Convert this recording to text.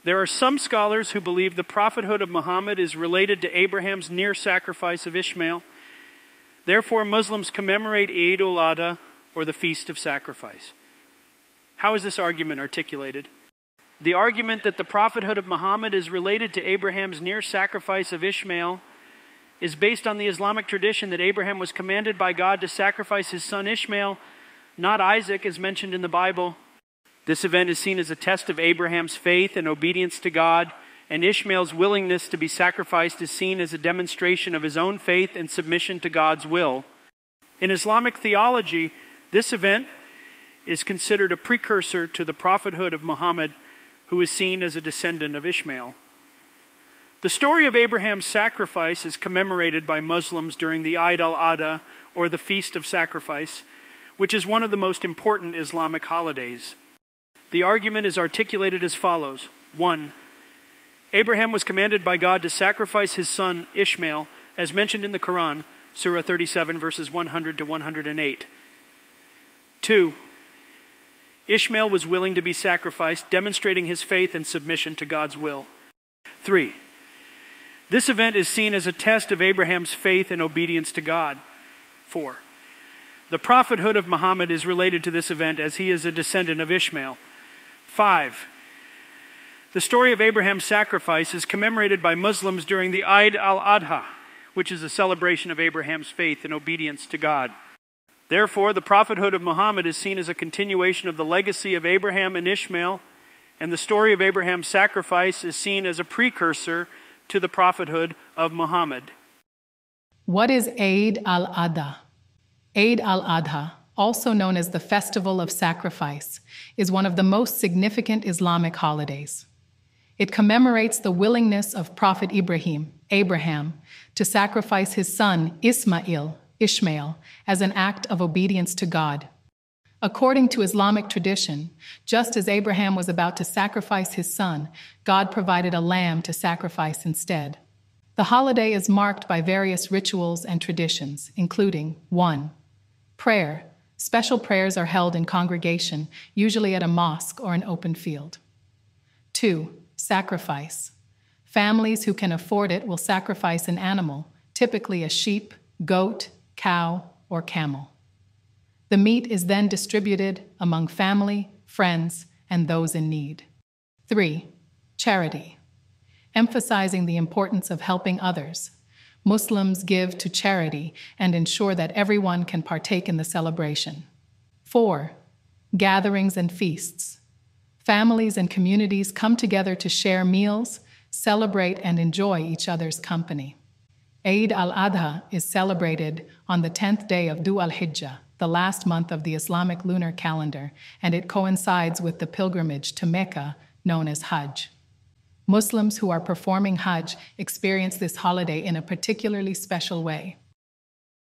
There are some scholars who believe the prophethood of Muhammad is related to Abraham's near sacrifice of Ishmael. Therefore, Muslims commemorate Eid ul-Adha, or the Feast of Sacrifice. How is this argument articulated? The argument that the prophethood of Muhammad is related to Abraham's near sacrifice of Ishmael is based on the Islamic tradition that Abraham was commanded by God to sacrifice his son Ishmael, not Isaac as mentioned in the Bible. This event is seen as a test of Abraham's faith and obedience to God, and Ishmael's willingness to be sacrificed is seen as a demonstration of his own faith and submission to God's will. In Islamic theology, this event is considered a precursor to the prophethood of Muhammad, who is seen as a descendant of Ishmael. The story of Abraham's sacrifice is commemorated by Muslims during the Eid al-Adha, or the Feast of Sacrifice, which is one of the most important Islamic holidays. The argument is articulated as follows. 1. Abraham was commanded by God to sacrifice his son Ishmael, as mentioned in the Quran, Surah 37, verses 100 to 108. 2. Ishmael was willing to be sacrificed, demonstrating his faith and submission to God's will. 3. This event is seen as a test of Abraham's faith and obedience to God. 4. The prophethood of Muhammad is related to this event as he is a descendant of Ishmael. 5. The story of Abraham's sacrifice is commemorated by Muslims during the Eid al-Adha, which is a celebration of Abraham's faith and obedience to God. Therefore, the prophethood of Muhammad is seen as a continuation of the legacy of Abraham and Ishmael, and the story of Abraham's sacrifice is seen as a precursor to the prophethood of Muhammad. What is Eid al-Adha? Eid al-Adha, also known as the Festival of Sacrifice, is one of the most significant Islamic holidays. It commemorates the willingness of Prophet Abraham, to sacrifice his son Ishmael, as an act of obedience to God. According to Islamic tradition, just as Abraham was about to sacrifice his son, God provided a lamb to sacrifice instead. The holiday is marked by various rituals and traditions, including 1. Prayer. Special prayers are held in congregation, usually at a mosque or an open field. 2. Sacrifice. Families who can afford it will sacrifice an animal, typically a sheep, goat, cow, or camel. The meat is then distributed among family, friends, and those in need. 3. Charity. Emphasizing the importance of helping others, Muslims give to charity and ensure that everyone can partake in the celebration. 4. Gatherings and feasts. Families and communities come together to share meals, celebrate, and enjoy each other's company. Eid al-Adha is celebrated on the 10th day of Dhul-Hijjah, the last month of the Islamic lunar calendar, and it coincides with the pilgrimage to Mecca, known as Hajj. Muslims who are performing Hajj experience this holiday in a particularly special way.